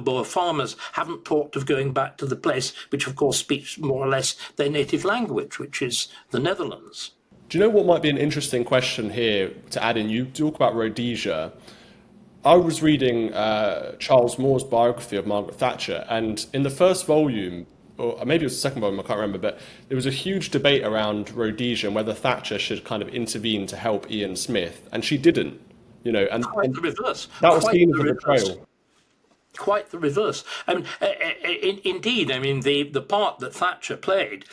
[SPEAKER 1] Boer farmers haven't talked of going back to the place which of course speaks more or less their native language, which is the Netherlands.
[SPEAKER 2] Do you know what might be an interesting question here to add in? You talk about Rhodesia. I was reading Charles Moore's biography of Margaret Thatcher, and in the first volume, or maybe it was the second volume, I can't remember, but there was a huge debate around Rhodesia and whether Thatcher should kind of intervene to help Ian Smith, and she didn't,
[SPEAKER 1] Quite the reverse.
[SPEAKER 2] that was
[SPEAKER 1] Quite
[SPEAKER 2] seen
[SPEAKER 1] the
[SPEAKER 2] as a
[SPEAKER 1] reverse.
[SPEAKER 2] betrayal.
[SPEAKER 1] Quite the reverse. Indeed, I mean, the part that Thatcher played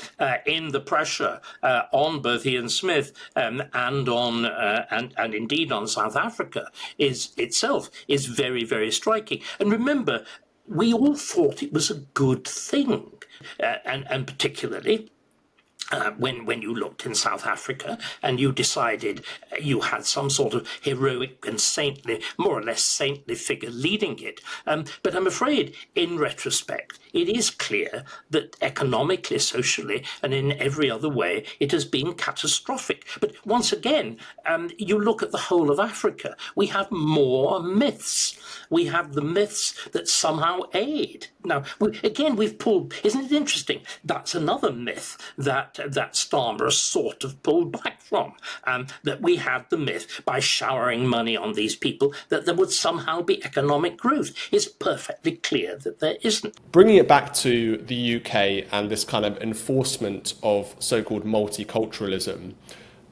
[SPEAKER 1] in the pressure on both Ian Smith and on and indeed on South Africa is very, very striking. And remember, we all thought it was a good thing, and particularly. When you looked in South Africa and you decided you had some sort of heroic and saintly, more or less saintly figure leading it. But I'm afraid, in retrospect, it is clear that economically, socially, and in every other way, it has been catastrophic. But once again, you look at the whole of Africa, we have more myths. We have the myths that somehow aid. Now, we've pulled, isn't it interesting? That's another myth that Starmer sort of pulled back from, that we had the myth by showering money on these people that there would somehow be economic growth. It's perfectly clear that there isn't.
[SPEAKER 2] Bringing it back to the UK and this kind of enforcement of so-called multiculturalism,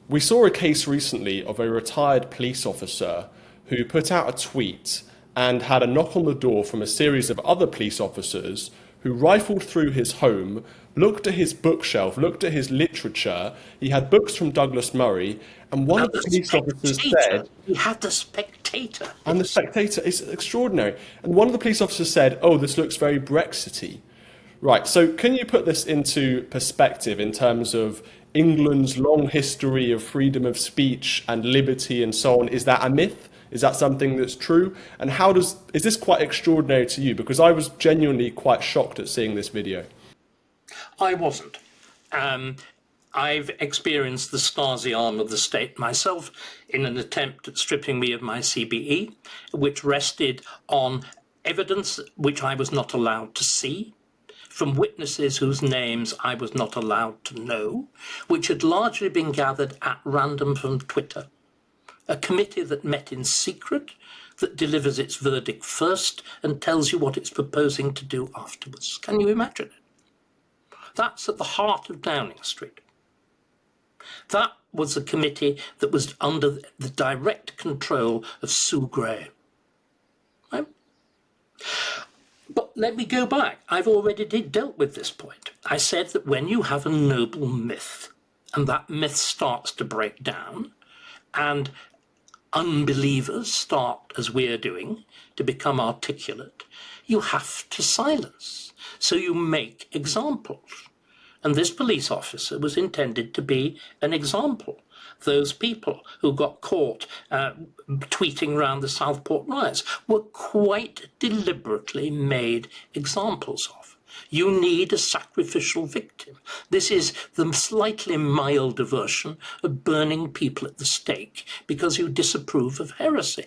[SPEAKER 2] we saw a case recently of a retired police officer who put out a tweet and had a knock on the door from a series of other police officers who rifled through his home, looked at his bookshelf, looked at his literature. He had books from Douglas Murray, and one of the police officers said...
[SPEAKER 1] He had the Spectator.
[SPEAKER 2] And the Spectator is extraordinary. And one of the police officers said, oh, this looks very Brexity. Right, so can you put this into perspective in terms of England's long history of freedom of speech and liberty and so on? Is that a myth? Is that something that's true? And is this quite extraordinary to you? Because I was genuinely quite shocked at seeing this video.
[SPEAKER 1] I wasn't. I've experienced the Stasi arm of the state myself in an attempt at stripping me of my CBE, which rested on evidence which I was not allowed to see, from witnesses whose names I was not allowed to know, which had largely been gathered at random from Twitter. A committee that met in secret, that delivers its verdict first and tells you what it's proposing to do afterwards. Can you imagine it? That's at the heart of Downing Street. That was a committee that was under the direct control of Sue Gray. Right? But let me go back. I've already dealt with this point. I said that when you have a noble myth, and that myth starts to break down, and unbelievers start, as we're doing, to become articulate, you have to silence. So you make examples. And this police officer was intended to be an example. Those people who got caught tweeting around the Southport riots were quite deliberately made examples of. You need a sacrificial victim. This is the slightly milder version of burning people at the stake because you disapprove of heresy.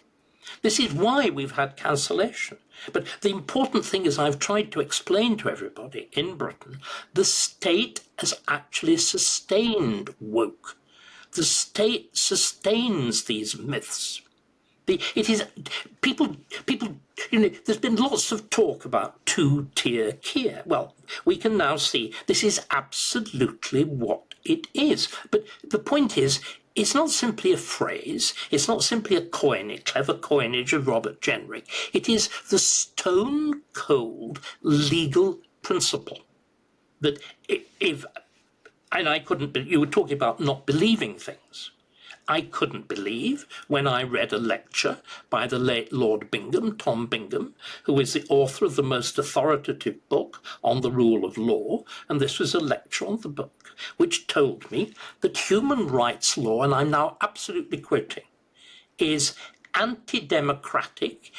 [SPEAKER 1] This is why we've had cancellation. But the important thing is, I've tried to explain to everybody in Britain, the state has actually sustained woke. The state sustains these myths. It is people. There's been lots of talk about two-tier Keir. Well, we can now see this is absolutely what it is. But the point is, it's not simply a phrase. It's not simply a clever coinage of Robert Jenrick. It is the stone-cold legal principle that you were talking about not believing things. I couldn't believe when I read a lecture by the late Lord Bingham, Tom Bingham, who is the author of the most authoritative book on the rule of law, and this was a lecture on the book, which told me that human rights law, and I'm now absolutely quoting, is anti-democratic,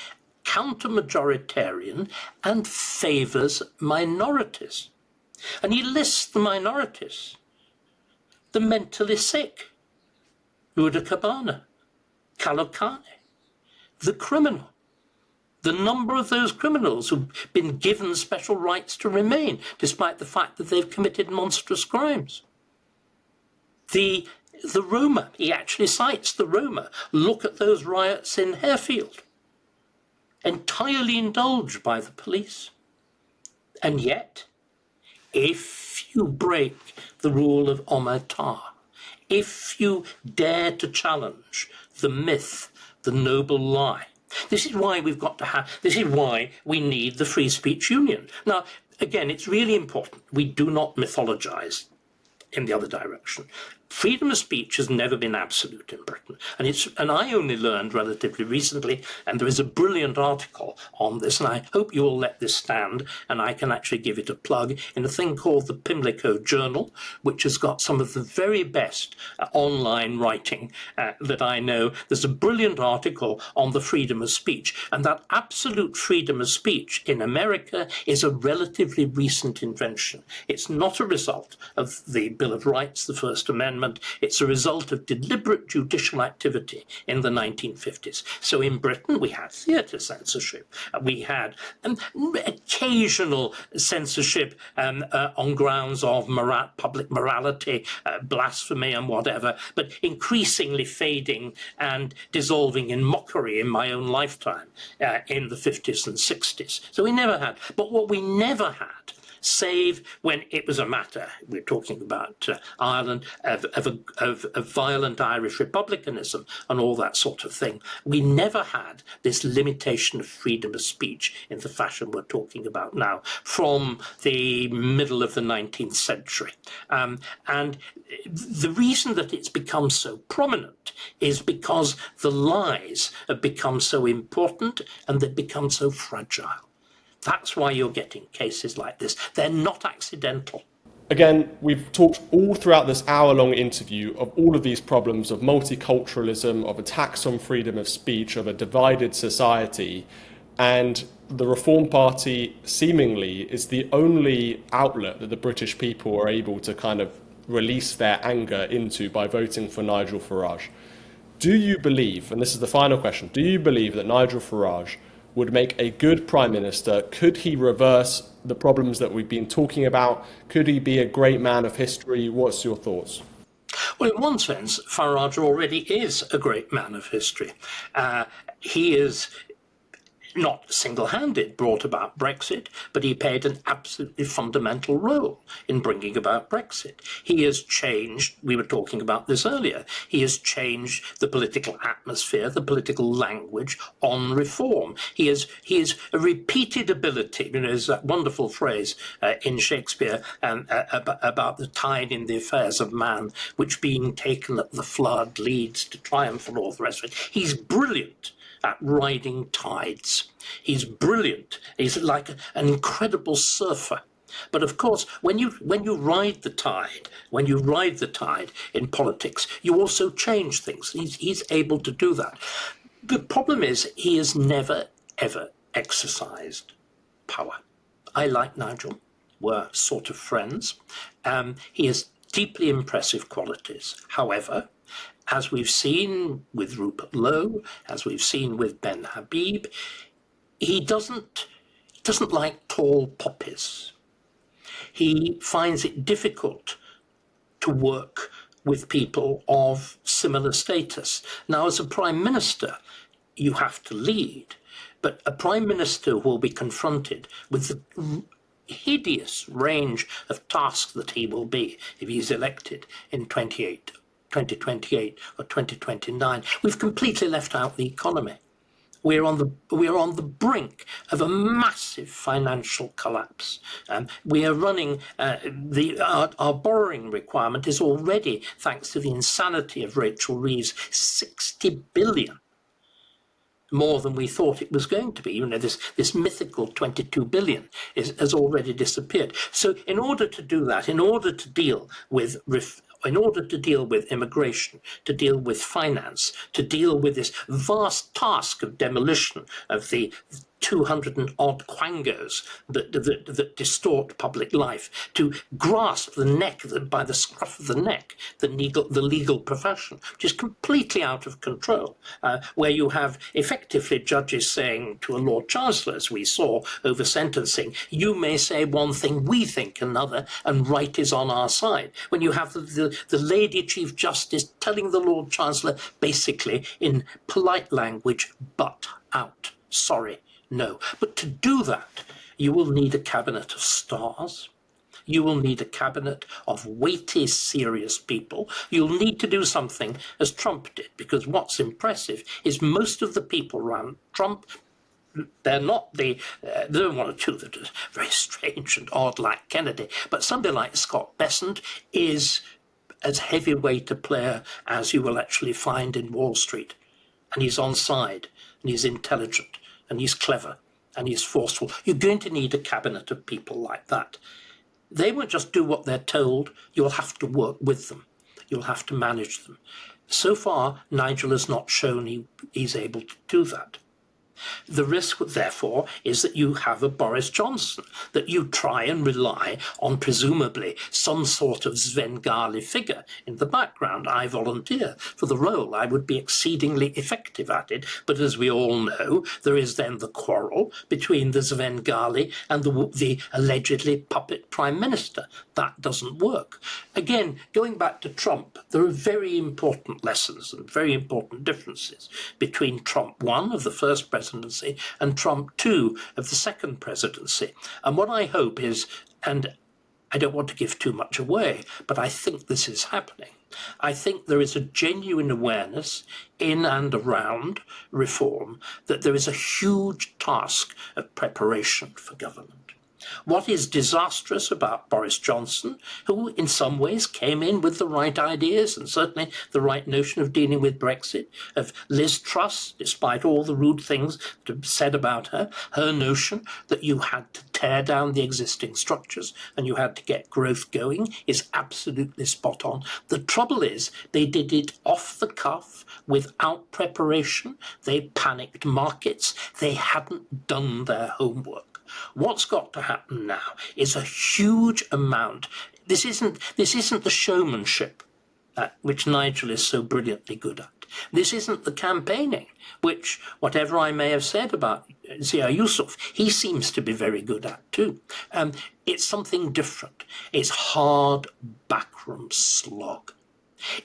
[SPEAKER 1] counter-majoritarian, and favours minorities. And he lists the minorities: the mentally sick, Ruda Cabana, Kalokane, the criminal, the number of those criminals who've been given special rights to remain, despite the fact that they've committed monstrous crimes. The the Roma. He actually cites the Roma. Look at those riots in Harefield, entirely indulged by the police. And yet, if you break the rule of omertà, if you dare to challenge the myth, the noble lie, this is why this is why we need the Free Speech Union. Now, again, it's really important we do not mythologize in the other direction. Freedom of speech has never been absolute in Britain, and I only learned relatively recently, and there is a brilliant article on this, and I hope you will let this stand, and I can actually give it a plug, in a thing called the Pimlico Journal, which has got some of the very best online writing that I know. There's a brilliant article on the freedom of speech, and that absolute freedom of speech in America is a relatively recent invention. It's not a result of the Bill of Rights, the First Amendment. It's a result of deliberate judicial activity in the 1950s. So in Britain, we had theatre censorship. We had occasional censorship on grounds of public morality, blasphemy and whatever, but increasingly fading and dissolving in mockery in my own lifetime in the 50s and 60s. So we never had. But what we never had, save when it was a matter, we're talking about Ireland, of violent Irish republicanism and all that sort of thing. We never had this limitation of freedom of speech in the fashion we're talking about now from the middle of the 19th century. And the reason that it's become so prominent is because the lies have become so important and they've become so fragile. That's why you're getting cases like this. They're not accidental.
[SPEAKER 2] Again, we've talked all throughout this hour-long interview of all of these problems of multiculturalism, of attacks on freedom of speech, of a divided society, and the Reform Party seemingly is the only outlet that the British people are able to kind of release their anger into by voting for Nigel Farage. Do you believe, and this is the final question, do you believe that Nigel Farage would make a good Prime Minister? Could he reverse the problems that we've been talking about? Could he be a great man of history? What's your thoughts?
[SPEAKER 1] Well, in one sense, Farage already is a great man of history. He is not single-handed brought about Brexit, but he played an absolutely fundamental role in bringing about Brexit. He has changed, we were talking about this earlier, he has changed the political atmosphere, the political language on reform. He has a repeated ability, there's that wonderful phrase in Shakespeare about the tide in the affairs of man, which being taken at the flood leads to triumph and all the rest of it. He's brilliant at riding tides. He's brilliant. He's like an incredible surfer. But of course, when you ride the tide in politics, you also change things. He's able to do that. The problem is he has never, ever exercised power. I like Nigel. We're sort of friends. He has deeply impressive qualities. However, as we've seen with Rupert Lowe, as we've seen with Ben Habib, he doesn't like tall poppies. He finds it difficult to work with people of similar status. Now, as a Prime Minister, you have to lead, but a Prime Minister will be confronted with the hideous range of tasks that he will be if he's elected in 2028 or 2029. We've completely left out the economy. We are on the brink of a massive financial collapse. We are running our borrowing requirement is already, thanks to the insanity of Rachel Reeves, 60 billion more than we thought it was going to be. This mythical 22 billion has already disappeared. So in order to do that, in order to deal with immigration, to deal with finance, to deal with this vast task of demolition of the 200 and odd quangos that distort public life, to grasp the neck, by the scruff of the neck, the legal profession, which is completely out of control, where you have effectively judges saying to a Lord Chancellor, as we saw over sentencing, you may say one thing, we think another, and right is on our side. When you have the Lady Chief Justice telling the Lord Chancellor, basically in polite language, butt out, sorry. No, but to do that, you will need a cabinet of stars. You will need a cabinet of weighty, serious people. You'll need to do something as Trump did, because what's impressive is most of the people around Trump, they're not there are one or two that are very strange and odd, like Kennedy, but somebody like Scott Bessent is as heavyweight a player as you will actually find in Wall Street. And he's on side, and he's intelligent, and he's clever, and he's forceful. You're going to need a cabinet of people like that. They won't just do what they're told. You'll have to work with them. You'll have to manage them. So far, Nigel has not shown he's able to do that. The risk, therefore, is that you have a Boris Johnson, that you try and rely on presumably some sort of Svengali figure in the background. I volunteer for the role. I would be exceedingly effective at it. But as we all know, there is then the quarrel between the Svengali and the allegedly puppet prime minister. That doesn't work. Again, going back to Trump, there are very important lessons and very important differences between Trump 1 of the first presidency and Trump 2 of the second presidency. And what I hope is, and I don't want to give too much away, but I think this is happening. I think there is a genuine awareness in and around reform that there is a huge task of preparation for government. What is disastrous about Boris Johnson, who in some ways came in with the right ideas and certainly the right notion of dealing with Brexit, of Liz Truss, despite all the rude things that are said about her, her notion that you had to tear down the existing structures and you had to get growth going is absolutely spot on. The trouble is they did it off the cuff, without preparation. They panicked markets. They hadn't done their homework. What's got to happen now is a huge amount. This isn't the showmanship which Nigel is so brilliantly good at. This isn't the campaigning, which, whatever I may have said about Zia Yusuf, he seems to be very good at too. It's something different. It's hard backroom slog.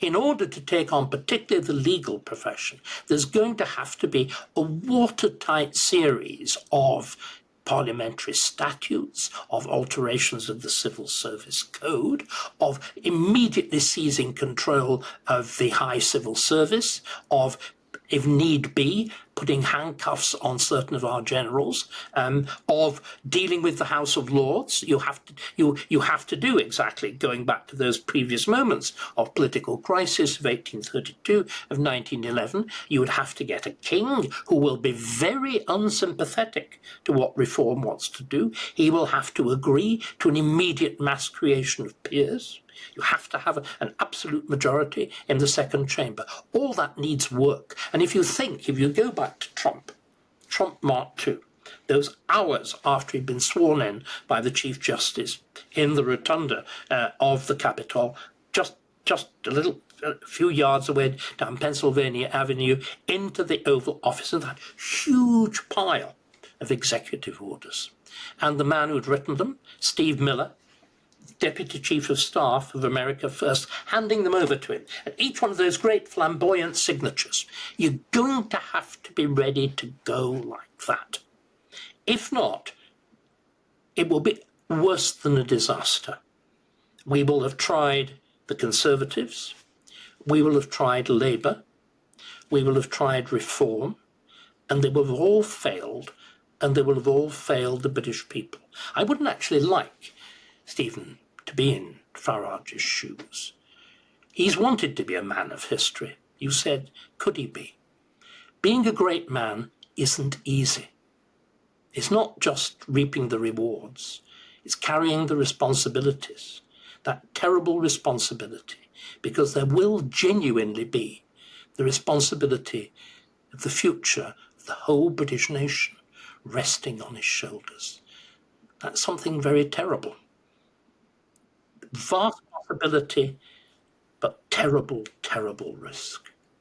[SPEAKER 1] In order to take on particularly the legal profession, there's going to have to be a watertight series of parliamentary statutes, of alterations of the civil service code, of immediately seizing control of the high civil service, of, if need be, putting handcuffs on certain of our generals, of dealing with the House of Lords. You have to do exactly, going back to those previous moments of political crisis of 1832, of 1911, you would have to get a king who will be very unsympathetic to what reform wants to do. He will have to agree to an immediate mass creation of peers. You have to have an absolute majority in the second chamber. All that needs work. And if you go back to Trump Mark II, those hours after he'd been sworn in by the Chief Justice in the rotunda of the Capitol, just a few yards away down Pennsylvania Avenue into the Oval Office, and that huge pile of executive orders. And the man who'd written them, Steve Miller, Deputy Chief of Staff of America First, handing them over to him. And each one of those great flamboyant signatures, you're going to have to be ready to go like that. If not, it will be worse than a disaster. We will have tried the Conservatives, we will have tried Labour, we will have tried Reform, and they will have all failed, and they will have all failed the British people. I wouldn't actually like Stephen to be in Farage's shoes. He's wanted to be a man of history. You said, could he be? Being a great man isn't easy. It's not just reaping the rewards. It's carrying the responsibilities, that terrible responsibility, because there will genuinely be the responsibility of the future of the whole British nation resting on his shoulders. That's something very terrible. Vast possibility, but terrible, terrible risk.